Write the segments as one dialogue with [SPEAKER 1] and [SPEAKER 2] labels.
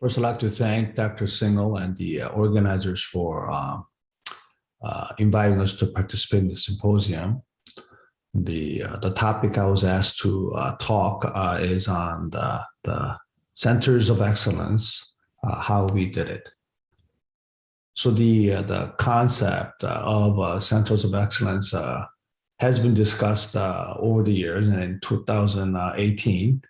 [SPEAKER 1] First, I'd like to thank Dr. Singhal and the organizers for inviting us to participate in the symposium. The topic I was asked to talk is on the centers of excellence, how we did it. So the concept of centers of excellence has been discussed over the years, and in 2018,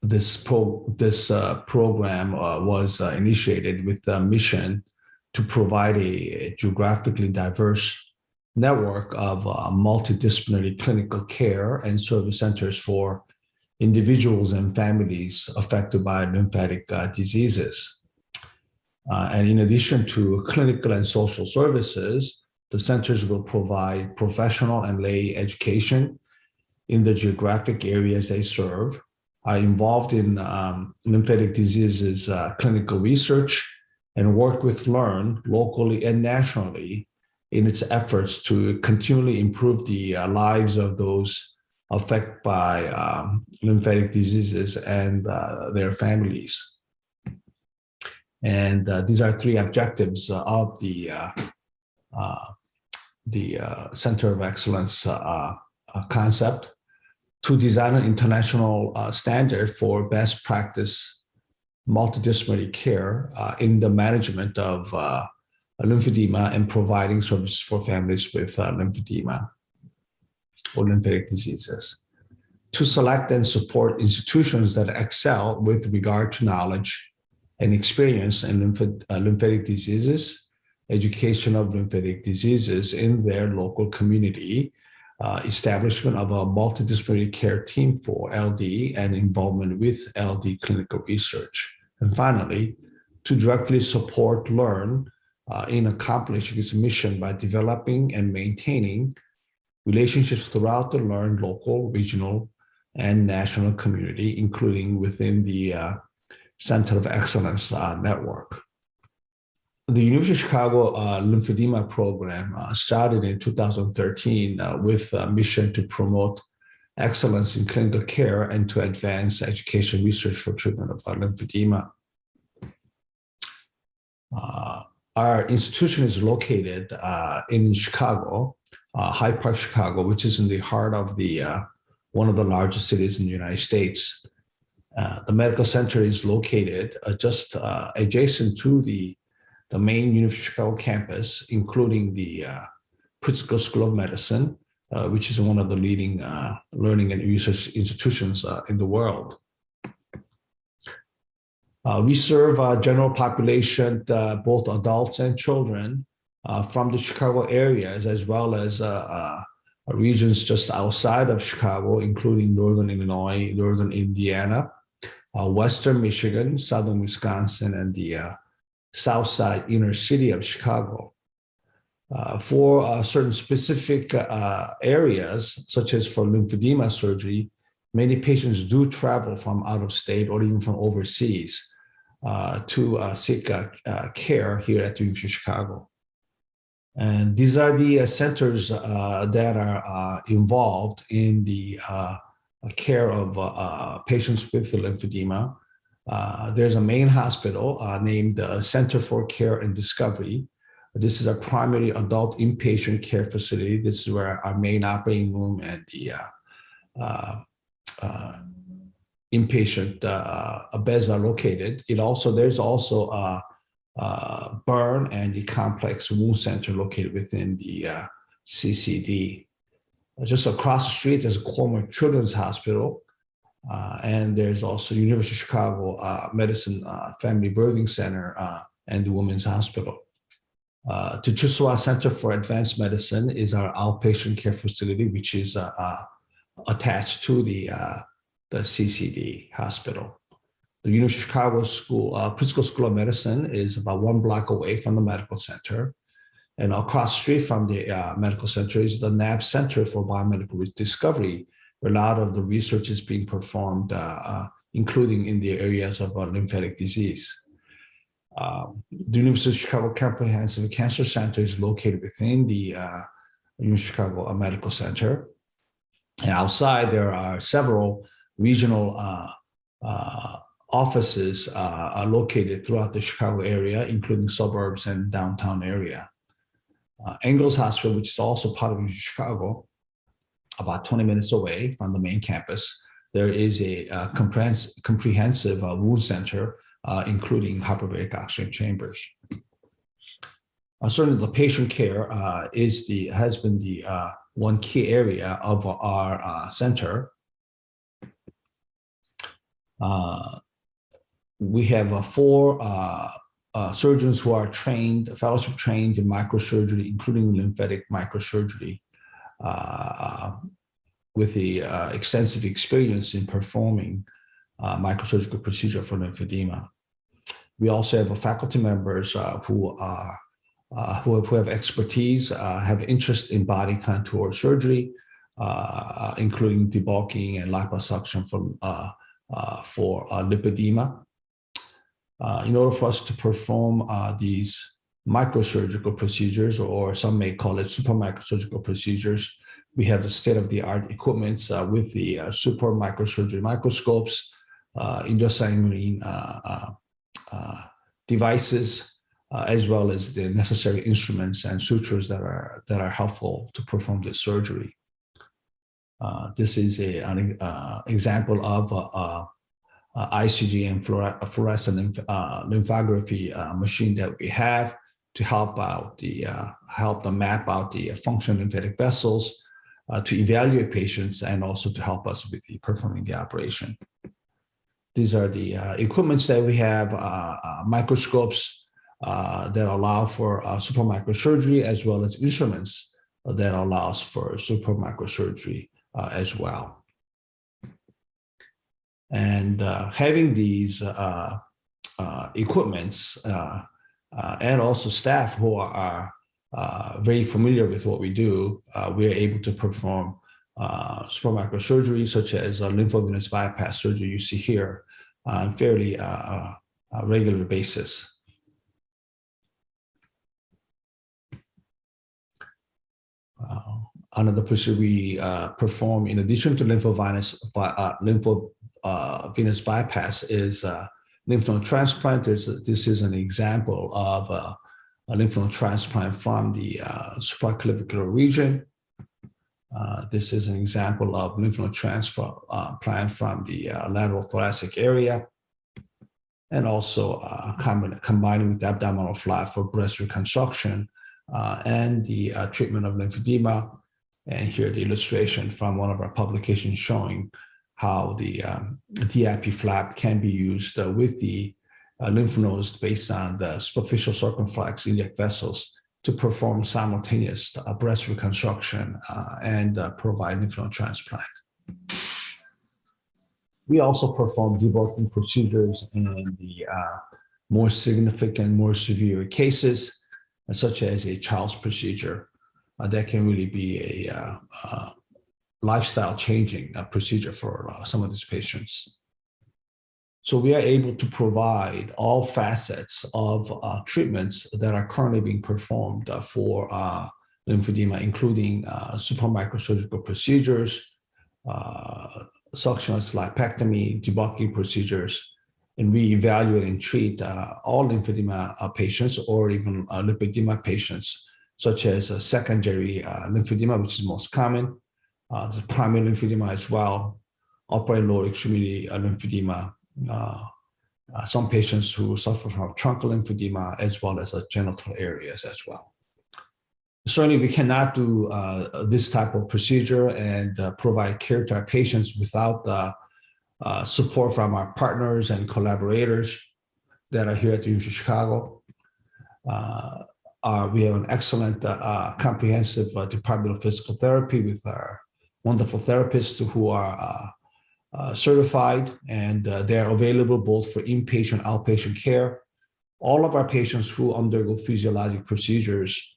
[SPEAKER 1] this program was initiated with the mission to provide a geographically diverse network of multidisciplinary clinical care and service centers for individuals and families affected by lymphatic diseases. And in addition to clinical and social services, the centers will provide professional and lay education in the geographic areas they serve, are involved in lymphatic diseases clinical research, and work with LE&RN locally and nationally in its efforts to continually improve the lives of those affected by lymphatic diseases and their families. And these are three objectives of the Center of Excellence concept: to design an international standard for best practice multidisciplinary care in the management of lymphedema and providing services for families with lymphedema or lymphatic diseases; to select and support institutions that excel with regard to knowledge and experience in lymphatic diseases, education of lymphatic diseases in their local community, establishment of a multidisciplinary care team for LD and involvement with LD clinical research. And finally, to directly support LE&RN in accomplishing its mission by developing and maintaining relationships throughout the LE&RN local, regional, and national community, including within the Center of Excellence network. The University of Chicago lymphedema program started in 2013 with a mission to promote excellence in clinical care and to advance education research for treatment of lymphedema. Our institution is located in Chicago, Hyde Park, Chicago, which is in the heart of the one of the largest cities in the United States. The medical center is located just adjacent to the main University of Chicago campus, including the Pritzker School of Medicine, which is one of the leading learning and research institutions in the world. We serve general population, both adults and children from the Chicago areas, as well as regions just outside of Chicago, including Northern Illinois, Northern Indiana, Western Michigan, Southern Wisconsin, and the South Side inner city of Chicago. For certain specific areas, such as for lymphedema surgery, many patients do travel from out of state or even from overseas to seek care here at the University of Chicago. And these are the centers that are involved in the care of patients with lymphedema. There's a main hospital named Center for Care and Discovery. This is a primary adult inpatient care facility. This is where our main operating room and the inpatient beds are located. There's also a burn and the complex wound center located within the CCD. Just across the street, there's a Comer Children's Hospital. And there's also University of Chicago Medicine Family Birthing Center and the Women's Hospital. Tuchusua Center for Advanced Medicine is our outpatient care facility, which is attached to the CCD hospital. The University of Chicago Pritzker School of Medicine is about 1 block away from the medical center. And across the street from the medical center is the NAB Center for Biomedical Discovery, where a lot of the research is being performed, including in the areas of lymphatic disease. The University of Chicago Comprehensive Cancer Center is located within the University of Chicago Medical Center. And outside, there are several regional offices are located throughout the Chicago area, including suburbs and downtown area. Angles Hospital, which is also part of Chicago, about 20 minutes away from the main campus, there is a comprehensive wound center, including hyperbaric oxygen chambers. Certainly, the patient care has been the one key area of our center. We have 4 surgeons who are fellowship trained in microsurgery, including lymphatic microsurgery, with the extensive experience in performing microsurgical procedure for lymphedema. We also have faculty members who have expertise, have interest in body contour surgery, including debulking and liposuction for lipedema. In order for us to perform these microsurgical procedures, or some may call it super microsurgical procedures, we have the state-of-the-art equipments with the super microsurgery microscopes, endosanguine devices, as well as the necessary instruments and sutures that are helpful to perform this surgery. This is an example of ICG and fluorescent lymphography machine that we have to help them map out the functional lymphatic vessels, to evaluate patients, and also to help us with performing the operation. These are the equipments that we have, microscopes that allow for super microsurgery, as well as instruments that allows for super microsurgery as well. And having these equipments and also staff who are very familiar with what we do, we are able to perform super microsurgery, such as lymphovenous bypass surgery you see here, on a fairly regular basis. Another procedure we perform in addition to lymphovenous bypass is lymph node transplant. This is an example of a lymph node transplant from the supraclavicular region. This is an example of lymph node transplant from the lateral thoracic area, and also combining with the abdominal flap for breast reconstruction and the treatment of lymphedema. And here the illustration from one of our publications showing how the DIP flap can be used with the lymph nodes based on the superficial circumflex iliac vessels to perform simultaneous breast reconstruction and provide lymph node transplant. We also perform debulking procedures in the more significant, more severe cases, such as a child's procedure. That can really be a lifestyle changing procedure for some of these patients. So we are able to provide all facets of treatments that are currently being performed for lymphedema, including super microsurgical procedures, suctionless lipectomy, debulking procedures, and we evaluate and treat all lymphedema patients, or even lipedema patients, such as secondary lymphedema, which is most common, the primary lymphedema as well, upper and lower extremity lymphedema, some patients who suffer from truncal lymphedema, as well as genital areas as well. Certainly, we cannot do this type of procedure and provide care to our patients without the support from our partners and collaborators that are here at the University of Chicago. We have an excellent comprehensive Department of Physical Therapy with our wonderful therapists who are certified, and they're available both for inpatient, outpatient care. All of our patients who undergo physiologic procedures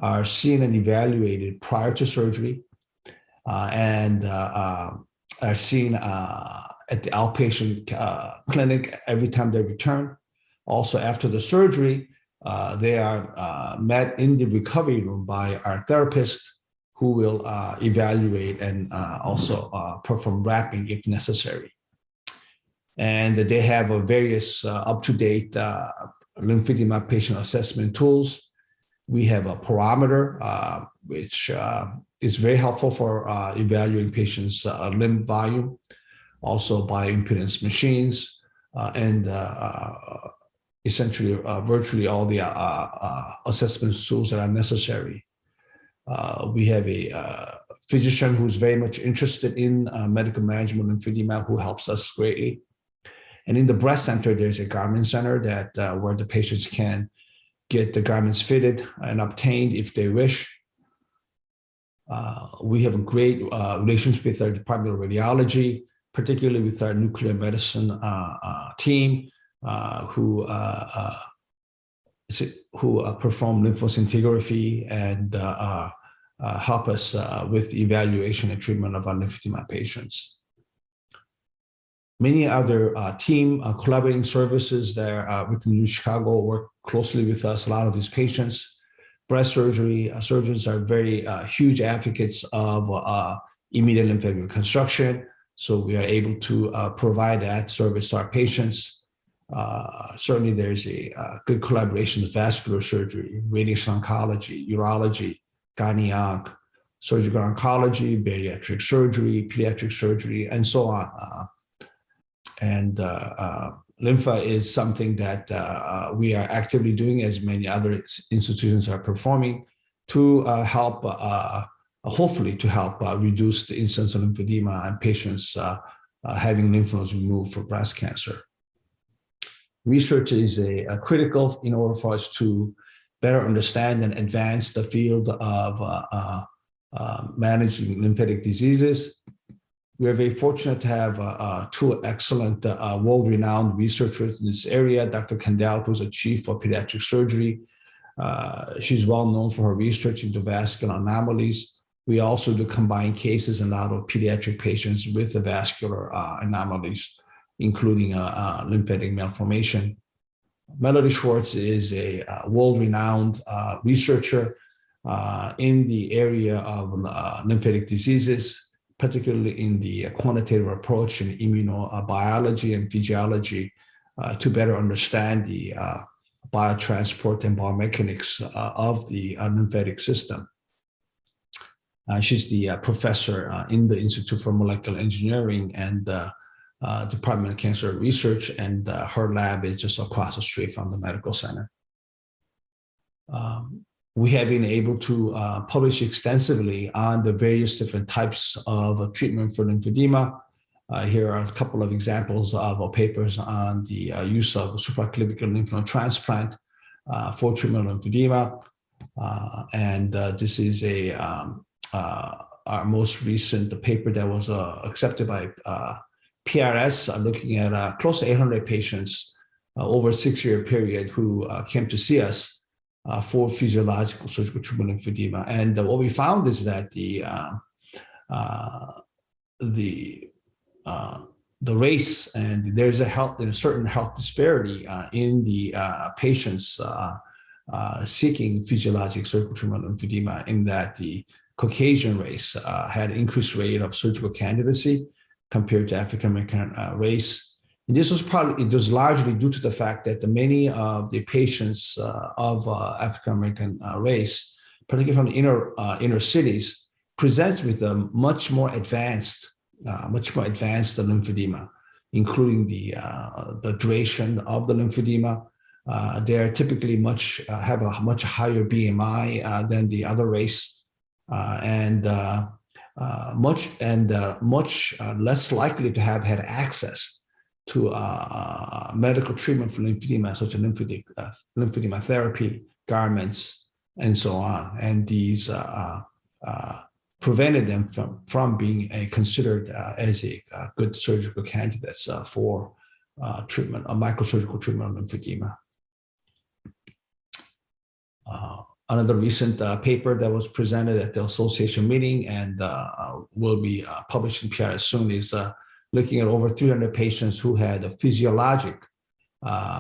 [SPEAKER 1] are seen and evaluated prior to surgery, and are seen at the outpatient clinic every time they return. Also, after the surgery, they are met in the recovery room by our therapist, who will evaluate and also perform wrapping if necessary. And they have a various up-to-date lymphedema patient assessment tools. We have a parameter, which is very helpful for evaluating patients' lymph volume, also bioimpedance machines, and essentially virtually all the assessment tools that are necessary. We have a physician who's very much interested in medical management of lymphedema who helps us greatly. And in the breast center, there's a garment center that where the patients can get the garments fitted and obtained if they wish. We have a great relationship with our Department of Radiology, particularly with our nuclear medicine team, who perform lymphoscintigraphy and help us with evaluation and treatment of our lymphedema patients. Many other collaborating services there within New Chicago work closely with us. A lot of these patients, breast surgery surgeons are very huge advocates of immediate lymphatic reconstruction. So we are able to provide that service to our patients. Certainly there's a good collaboration with vascular surgery, radiation oncology, urology, gynec, surgical oncology, bariatric surgery, pediatric surgery, and so on. And lympha is something that we are actively doing, as many other institutions are performing, to help, hopefully to help reduce the incidence of lymphedema and patients having lymph nodes removed for breast cancer. Research is critical in order for us to better understand and advance the field of managing lymphatic diseases. We are very fortunate to have two excellent world-renowned researchers in this area. Dr. Kendall, who's a chief of pediatric surgery. She's well known for her research into vascular anomalies. We also do combined cases in a lot of pediatric patients with the vascular anomalies, including lymphatic malformation. Melody Schwartz is a world-renowned researcher in the area of lymphatic diseases, particularly in the quantitative approach in immunobiology and physiology to better understand the biotransport and biomechanics of the lymphatic system. She's the professor in the Institute for Molecular Engineering and Department of Cancer Research, and her lab is just across the street from the medical center. We have been able to publish extensively on the various different types of treatment for lymphedema. Here are a couple of examples of papers on the use of supraclavicular lymph node transplant for treatment of lymphedema. This is our most recent paper that was accepted by PRS, looking at close to 800 patients over a 6-year period who came to see us for physiological surgical treatment of lymphedema. And what we found is that the race, and there's a certain health disparity in the patients seeking physiologic surgical treatment of lymphedema, in that the Caucasian race had an increased rate of surgical candidacy compared to African American race. And this was largely due to the fact that many of the patients of African American race, particularly from the inner cities, presents with a much more advanced lymphedema, including the duration of the lymphedema. They are typically have a much higher BMI than the other race, and much less likely to have had access to medical treatment for lymphedema, such as lymphedema therapy, garments, and so on. And these prevented them from being considered as a good surgical candidates for treatment, a microsurgical treatment of lymphedema. Another recent paper that was presented at the association meeting and will be published in PRS soon is looking at over 300 patients who had a physiologic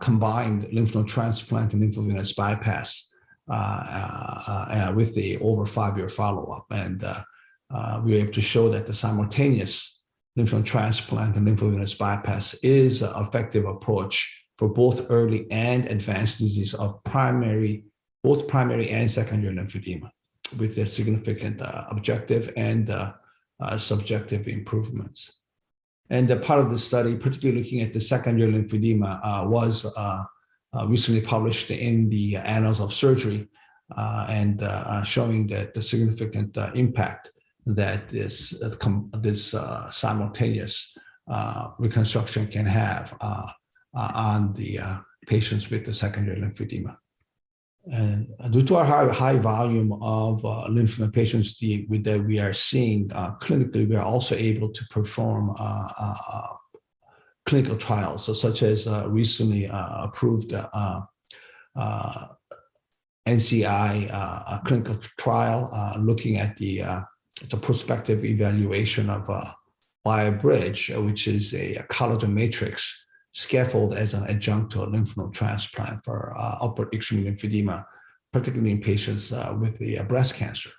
[SPEAKER 1] combined lymph node transplant and lymphovenous bypass with the over 5-year follow-up. And we were able to show that the simultaneous lymph node transplant and lymphovenous bypass is an effective approach for both early and advanced disease of both primary and secondary lymphedema, with their significant objective and subjective improvements. And part of the study, particularly looking at the secondary lymphedema, was recently published in the Annals of Surgery, and showing that the significant impact that this simultaneous reconstruction can have on the patients with the secondary lymphedema. And due to our high volume of lymph node patients that we are seeing clinically, we are also able to perform clinical trials, such as recently approved NCI clinical trial looking at the prospective evaluation of BioBridge, which is a collagen matrix scaffold as an adjunct to a lymph node transplant for upper extreme lymphedema, particularly in patients with the breast cancer.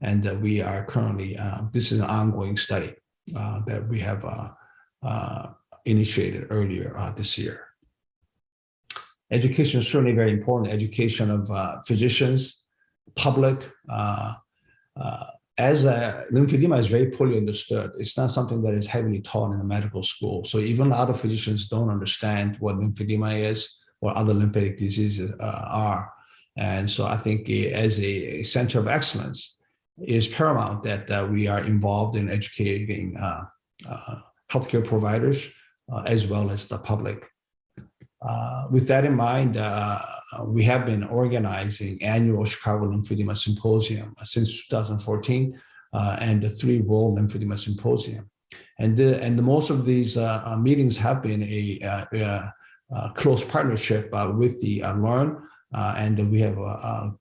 [SPEAKER 1] And we are currently, this is an ongoing study that we have initiated earlier this year. Education is certainly very important. Education of physicians, public, as lymphedema is very poorly understood. It's not something that is heavily taught in a medical school. So even a lot of physicians don't understand what lymphedema is or other lymphatic diseases are. And so I think as a center of excellence, it is paramount that we are involved in educating healthcare providers as well as the public. With that in mind, we have been organizing annual Chicago Lymphedema Symposium since 2014, and the 3 World Lymphedema Symposium. And most of these meetings have been a close partnership with the LE&RN, and we have a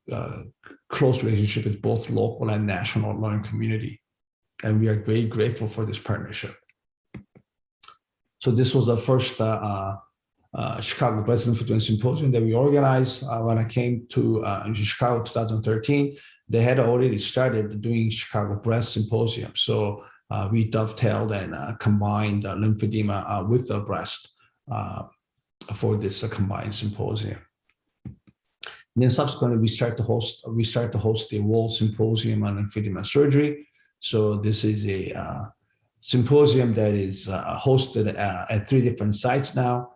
[SPEAKER 1] close relationship with both local and national LE&RN community. And we are very grateful for this partnership. So this was the first Chicago Breast Lymphedema Symposium that we organized. When I came to Chicago in 2013, they had already started doing Chicago Breast Symposium. So we dovetailed and combined lymphedema with the breast for this combined symposium. And then subsequently, we start to host the World Symposium on Lymphedema Surgery. So this is a symposium that is hosted at 3 different sites now.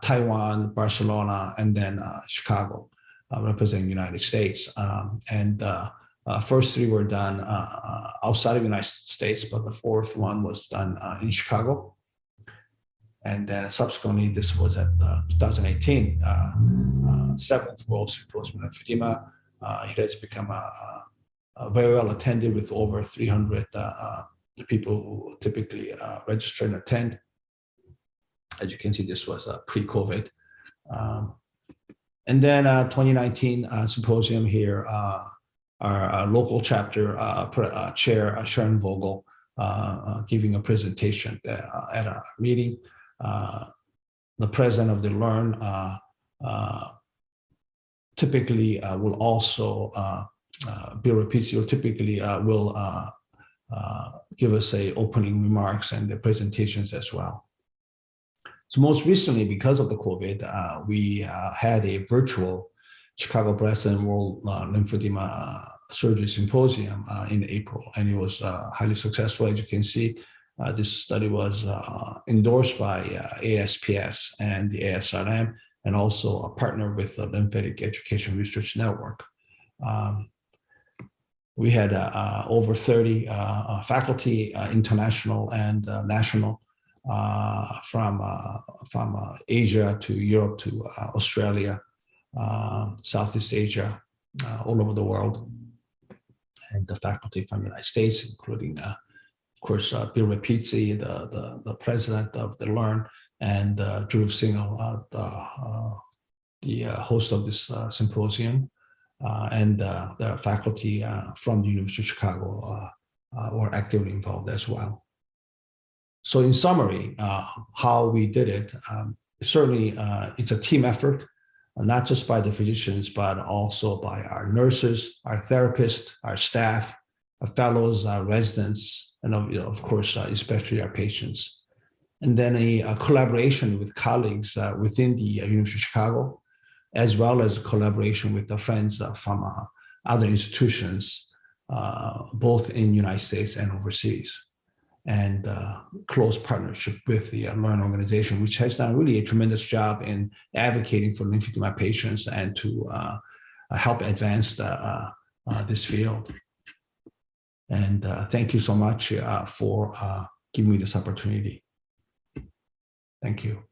[SPEAKER 1] Taiwan, Barcelona, and then Chicago, representing the United States. First 3 were done outside of the United States, but the 4th one was done in Chicago. And then subsequently, this was at 2018, 7th World Symposium on Lymphedema. It has become very well attended with over 300 people who typically register and attend. As you can see, this was pre-COVID. And then 2019 symposium here, our local chapter chair, Sharon Vogel, giving a presentation at a meeting. The president of the LE&RN typically will also, Bill Rapizio typically will give us opening remarks and the presentations as well. So most recently, because of the COVID, we had a virtual Chicago Breast and World Lymphedema Surgery Symposium in April, and it was highly successful. As you can see, this study was endorsed by ASPS and the LE&RN, and also a partner with the Lymphatic Education Research Network. We had over 30 faculty, international and national, from Asia to Europe to Australia, Southeast Asia, all over the world, and the faculty from the United States, including, of course, Bill Rapizzi, the president of the LE&RN, and Dhruv Singhal, the host of this symposium, and the faculty from the University of Chicago were actively involved as well. So in summary, how we did it, certainly it's a team effort, not just by the physicians, but also by our nurses, our therapists, our staff, fellows, residents, and of course, especially our patients. And then a collaboration with colleagues within the University of Chicago, as well as collaboration with the friends from other institutions, both in the United States and overseas, and close partnership with the LE&RN organization, which has done really a tremendous job in advocating for lymphedema patients and to help advance this field. And thank you so much for giving me this opportunity. Thank you.